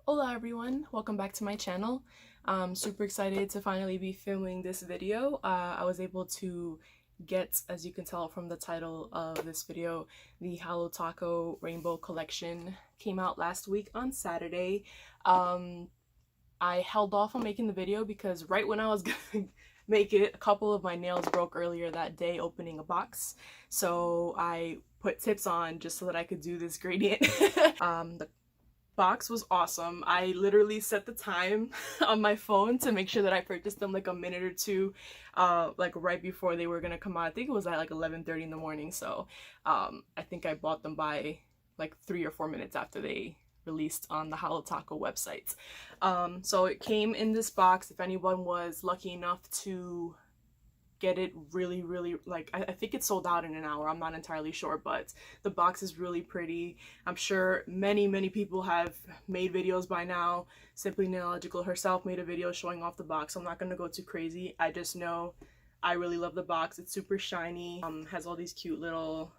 Hola everyone, welcome back to my channel. I'm super excited to finally be filming this video. I was able to get, as you can tell from the title of this video, the Holo Taco Rainbow Collection came out last week on Saturday. I held off on making the video because right when I was gonna make it, a couple of my nails broke earlier that day opening a box. So I put tips on just so that I could do this gradient. The box was awesome. I literally set the time on my phone to make sure that I purchased them like a minute or two like right before they were gonna come out. I think it was at like 11:30 in the morning, so I think I bought them by like 3 or 4 minutes after they released on the Holo Taco website. So it came in this box. If anyone was lucky enough to get it really like I think it sold out in an hour, I'm not entirely sure, but the box is really pretty. I'm sure many people have made videos by now. Simply Nailogical herself made a video showing off the box, so I'm not gonna go too crazy. I just know I really love the box. It's super shiny, has all these cute little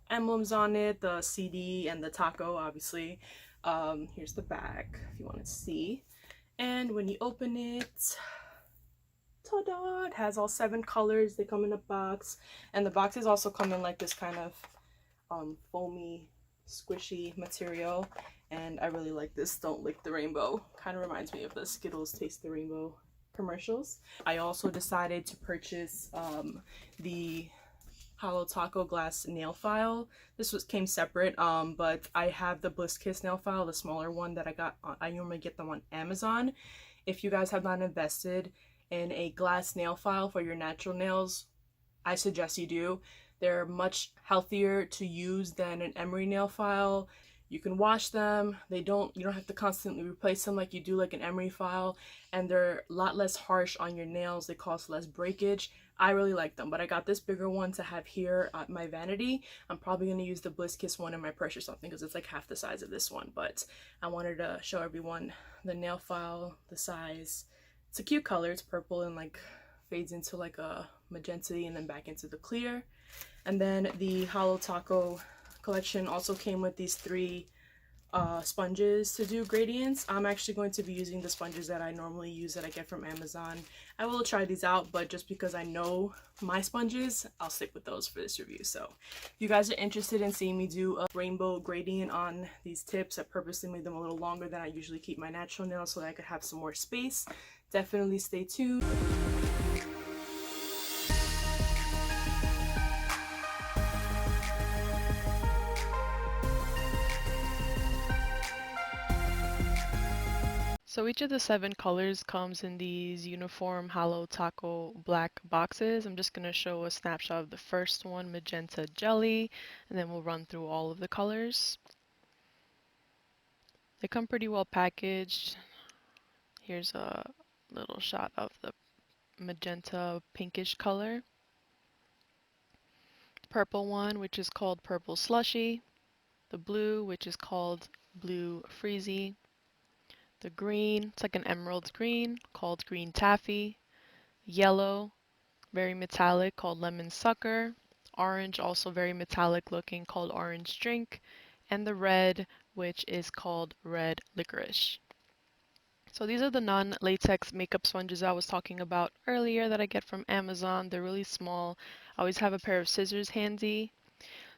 emblems on it, the CD and the taco obviously. Here's the back if you want to see, and when you open it, ta-da! It has all 7 colors. They come in a box, and the boxes also come in like this kind of foamy, squishy material. And I really like this Don't Lick the Rainbow. Kind of reminds me of the Skittles Taste the Rainbow commercials. I also decided to purchase the Holo Taco glass nail file. This came separate, but I have the Bliss Kiss nail file, the smaller one that I got. I normally get them on Amazon. If you guys have not invested in a glass nail file for your natural nails, I suggest you do. They're much healthier to use than an emery nail file. You can wash them. You don't have to constantly replace them like you do like an emery file, and they're a lot less harsh on your nails. They cause less breakage. I really like them, but I got this bigger one to have here at my vanity. I'm probably going to use the Bliss Kiss one in my purse or something because it's like half the size of this one, but I wanted to show everyone the nail file, the size. It's a cute color. It's purple and like fades into like a magenta and then back into the clear. And then the Holo Taco collection also came with these 3 sponges to do gradients. I'm actually going to be using the sponges that I normally use that I get from Amazon. I will try these out, but just because I know my sponges, I'll stick with those for this review. So if you guys are interested in seeing me do a rainbow gradient on these tips, I purposely made them a little longer than I usually keep my natural nails so that I could have some more space. Definitely stay tuned. So each of the 7 colors comes in these uniform Holo Taco black boxes. I'm just going to show a snapshot of the first one, Magenta Jelly, and then we'll run through all of the colors. They come pretty well packaged. Here's a little shot of the magenta pinkish color. Purple one, which is called Purple Slushy. The blue, which is called Blue Freezy. The green, it's like an emerald green, called Green Taffy. Yellow, very metallic, called Lemon Sucker. Orange, also very metallic looking, called Orange Drink. And the red, which is called Red Licorice. So these are the non-latex makeup sponges I was talking about earlier that I get from Amazon. They're really small. I always have a pair of scissors handy.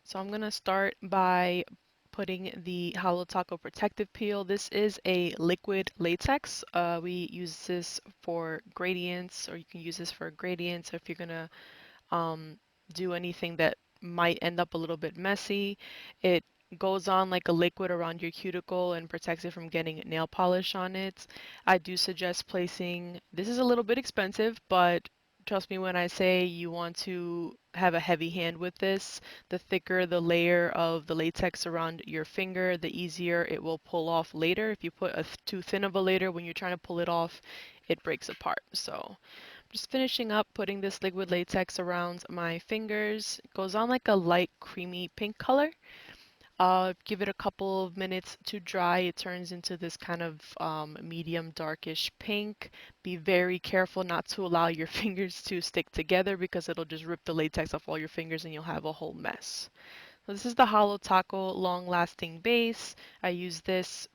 So I'm going to start by putting the Holo Taco Protective Peel. This is a liquid latex. We use this for gradients, or you can use this for gradients if you're going to do anything that might end up a little bit messy. It goes on like a liquid around your cuticle and protects it from getting nail polish on it. I do suggest placing, this is a little bit expensive, but trust me when I say you want to have a heavy hand with this. The thicker the layer of the latex around your finger, the easier it will pull off later. If you put a too thin of a layer when you're trying to pull it off, it breaks apart. So just finishing up putting this liquid latex around my fingers. It goes on like a light creamy pink color. Give it a couple of minutes to dry. It turns into this kind of medium darkish pink. Be very careful not to allow your fingers to stick together because it'll just rip the latex off all your fingers and you'll have a whole mess. So this is the Holo Taco long lasting base. I use this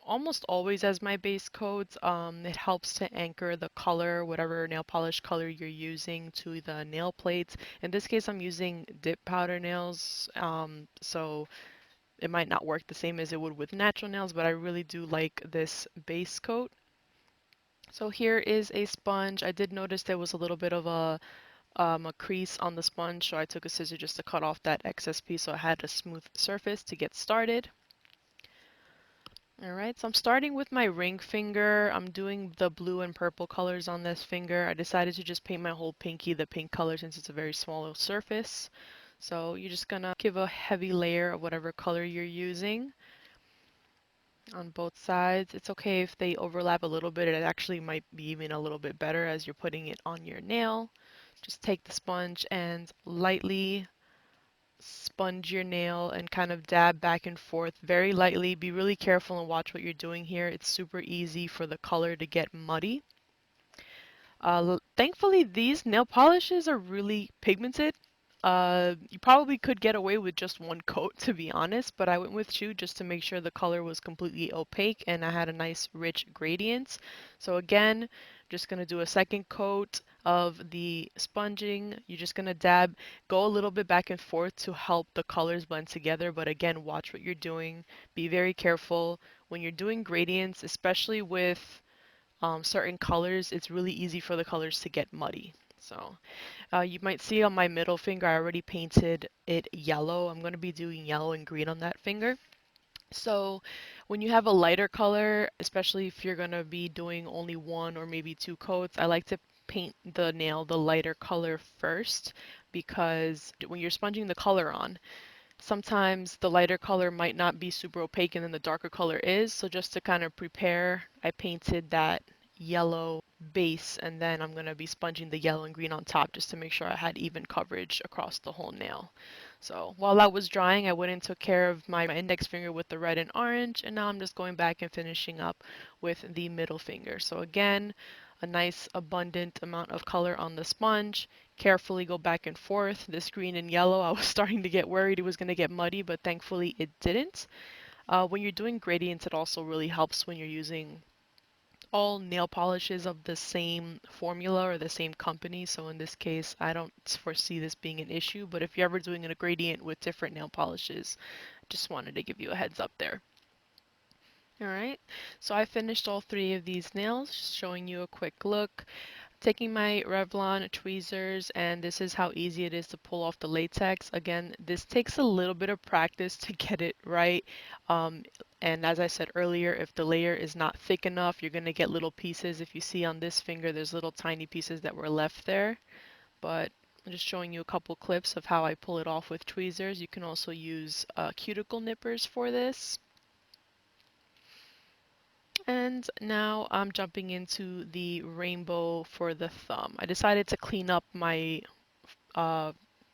almost always as my base coat. It helps to anchor the color, whatever nail polish color you're using, to the nail plates. In this case, I'm using dip powder nails, so it might not work the same as it would with natural nails, but I really do like this base coat. So here is a sponge. I did notice there was a little bit of a crease on the sponge, so I took a scissor just to cut off that excess piece so I had a smooth surface to get started. Alright, so I'm starting with my ring finger. I'm doing the blue and purple colors on this finger. I decided to just paint my whole pinky the pink color since it's a very small surface. So you're just gonna give a heavy layer of whatever color you're using on both sides. It's okay if they overlap a little bit. It actually might be even a little bit better as you're putting it on your nail. Just take the sponge and lightly sponge your nail and kind of dab back and forth very lightly. Be really careful and watch what you're doing here. It's super easy for the color to get muddy. Thankfully, these nail polishes are really pigmented. You probably could get away with just one coat, to be honest, but I went with two just to make sure the color was completely opaque and I had a nice rich gradient. So again, just gonna do a second coat of the sponging. You're just gonna dab, go a little bit back and forth to help the colors blend together, but again, watch what you're doing. Be very careful when you're doing gradients, especially with certain colors. It's really easy for the colors to get muddy. So you might see on my middle finger, I already painted it yellow. I'm going to be doing yellow and green on that finger. So when you have a lighter color, especially if you're going to be doing only one or maybe two coats, I like to paint the nail the lighter color first because when you're sponging the color on, sometimes the lighter color might not be super opaque and then the darker color is. So just to kind of prepare, I painted that yellow base and then I'm going to be sponging the yellow and green on top just to make sure I had even coverage across the whole nail. So while that was drying, I went and took care of my index finger with the red and orange, and now I'm just going back and finishing up with the middle finger. So again, a nice abundant amount of color on the sponge. Carefully go back and forth. This green and yellow, I was starting to get worried it was going to get muddy, but thankfully it didn't. When you're doing gradients, it also really helps when you're using all nail polishes of the same formula or the same company. So in this case, I don't foresee this being an issue, but if you're ever doing a gradient with different nail polishes, just wanted to give you a heads up there. All right, so I finished all three of these nails, just showing you a quick look. Taking my Revlon tweezers, and this is how easy it is to pull off the latex. Again, this takes a little bit of practice to get it right. Um, and as I said earlier, if the layer is not thick enough, you're going to get little pieces. If you see on this finger, there's little tiny pieces that were left there. But I'm just showing you a couple clips of how I pull it off with tweezers. You can also use cuticle nippers for this. And now I'm jumping into the rainbow for the thumb. I decided to clean up my uh,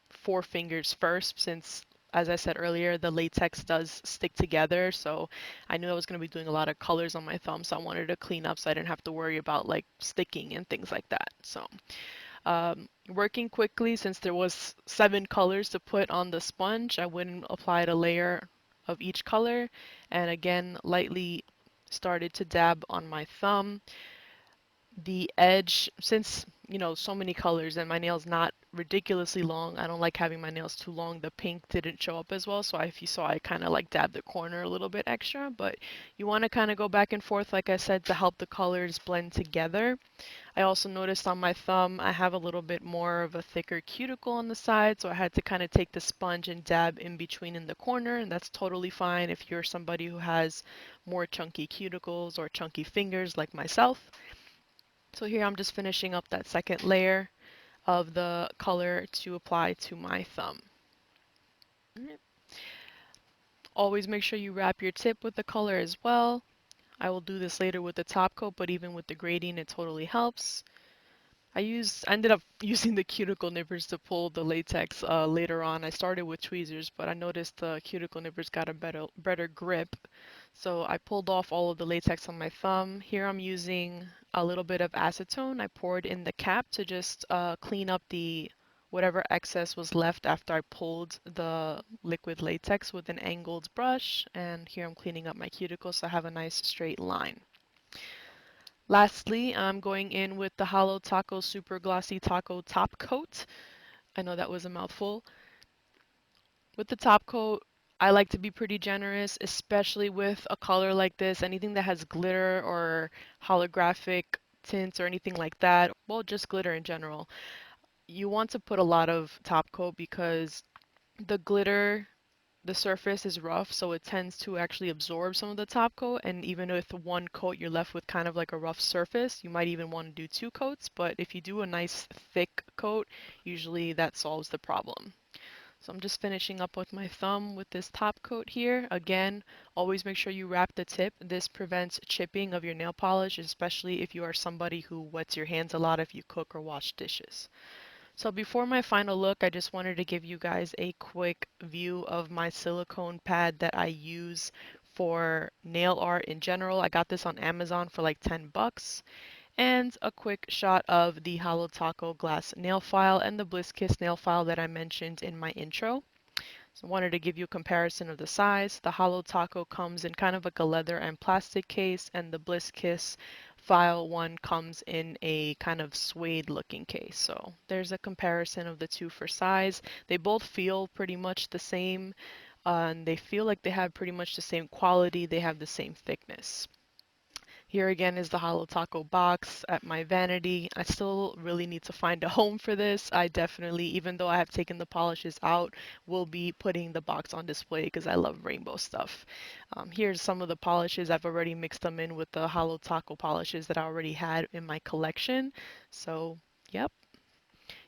four fingers first since, as I said earlier, the latex does stick together. So I knew I was going to be doing a lot of colors on my thumb, so I wanted to clean up so I didn't have to worry about like sticking and things like that. So working quickly since there was 7 colors to put on the sponge, I went and applied a layer of each color and again lightly started to dab on my thumb. The edge, since so many colors and my nails not ridiculously long, I don't like having my nails too long. The pink didn't show up as well, so if you saw, I kind of like dabbed the corner a little bit extra, but you want to kind of go back and forth, like I said, to help the colors blend together. I also noticed on my thumb I have a little bit more of a thicker cuticle on the side, so I had to kind of take the sponge and dab in between in the corner, and that's totally fine if you're somebody who has more chunky cuticles or chunky fingers like myself. So here I'm just finishing up that second layer of the color to apply to my thumb. Always make sure you wrap your tip with the color as well. I will do this later with the top coat, but even with the grading, it totally helps. I ended up using the cuticle nippers to pull the latex later on. I started with tweezers, but I noticed the cuticle nippers got a better grip. So I pulled off all of the latex on my thumb. Here I'm using a little bit of acetone. I poured in the cap to just clean up the whatever excess was left after I pulled the liquid latex with an angled brush. And here I'm cleaning up my cuticle so I have a nice straight line. Lastly, I'm going in with the Holo Taco Super Glossy Taco Top Coat. I know that was a mouthful. With the top coat, I like to be pretty generous, especially with a color like this. Anything that has glitter or holographic tints or anything like that, well, just glitter in general. You want to put a lot of top coat because the glitter, the surface is rough, so it tends to actually absorb some of the top coat. And even with one coat, you're left with kind of like a rough surface. You might even want to do two coats, but if you do a nice thick coat, usually that solves the problem. So I'm just finishing up with my thumb with this top coat here. Again, always make sure you wrap the tip. This prevents chipping of your nail polish, especially if you are somebody who wets your hands a lot if you cook or wash dishes. So before my final look, I just wanted to give you guys a quick view of my silicone pad that I use for nail art in general. I got this on Amazon for like 10 bucks. And a quick shot of the Holo Taco glass nail file and the Bliss Kiss nail file that I mentioned in my intro. So I wanted to give you a comparison of the size. The Holo Taco comes in kind of like a leather and plastic case, and the Bliss Kiss file one comes in a kind of suede looking case. So there's a comparison of the two for size. They both feel pretty much the same, and they feel like they have pretty much the same quality. They have the same thickness. Here again is the Holo Taco box at my vanity. I still really need to find a home for this. I definitely, even though I have taken the polishes out, will be putting the box on display because I love rainbow stuff. Here's some of the polishes. I've already mixed them in with the Holo Taco polishes that I already had in my collection. So, yep.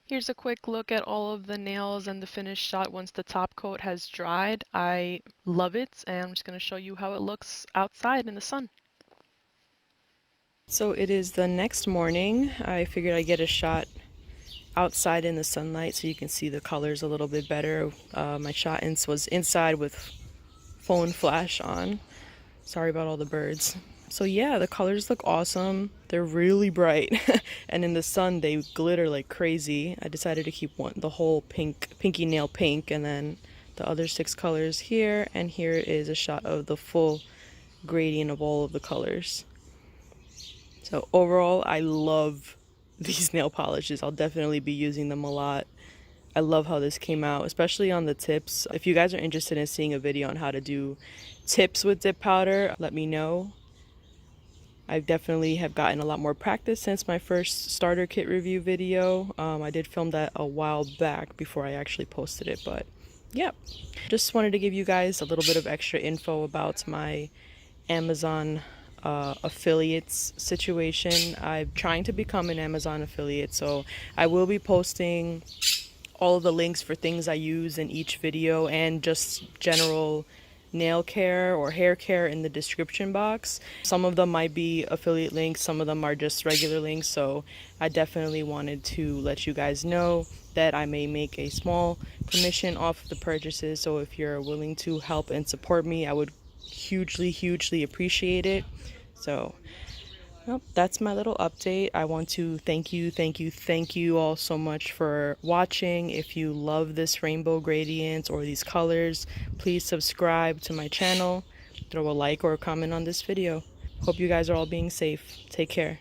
Here's a quick look at all of the nails and the finished shot once the top coat has dried. I love it, and I'm just going to show you how it looks outside in the sun. So it is the next morning. I figured I'd get a shot outside in the sunlight so you can see the colors a little bit better. My shot was inside with phone flash on. Sorry about all the birds. So yeah, the colors look awesome. They're really bright, and in the sun they glitter like crazy. I decided to keep the whole pinky nail pink, and then the other 6 colors here. And here is a shot of the full gradient of all of the colors. So overall, I love these nail polishes. I'll definitely be using them a lot. I love how this came out, especially on the tips. If you guys are interested in seeing a video on how to do tips with dip powder, let me know. I definitely have gotten a lot more practice since my first starter kit review video. I did film that a while back before I actually posted it, but yeah. Just wanted to give you guys a little bit of extra info about my Amazon affiliates situation. I'm trying to become an Amazon affiliate, so I will be posting all of the links for things I use in each video and just general nail care or hair care in the description box. Some of them might be affiliate links, some of them are just regular links, so I definitely wanted to let you guys know that I may make a small commission off of the purchases. So if you're willing to help and support me, I would hugely appreciate it. So well, that's my little update. I want to thank you all so much for watching. If you love this rainbow gradient or these colors, please subscribe to my channel, throw a like or a comment on this video. Hope you guys are all being safe. Take care.